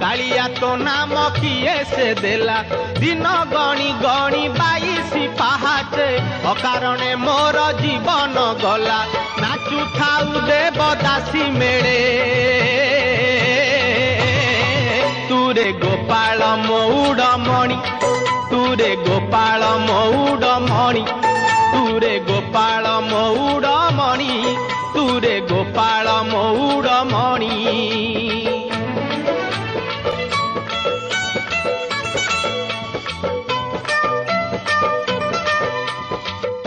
कालिया तो नाम किए से देला दिन गणी गणी 22 पहाचे अकारणे मोर जीवन गला नाचु थाउ देवदासी मेले तुरे गोपाल मौड़ मणि तुरे गोपाल मौड़ मणि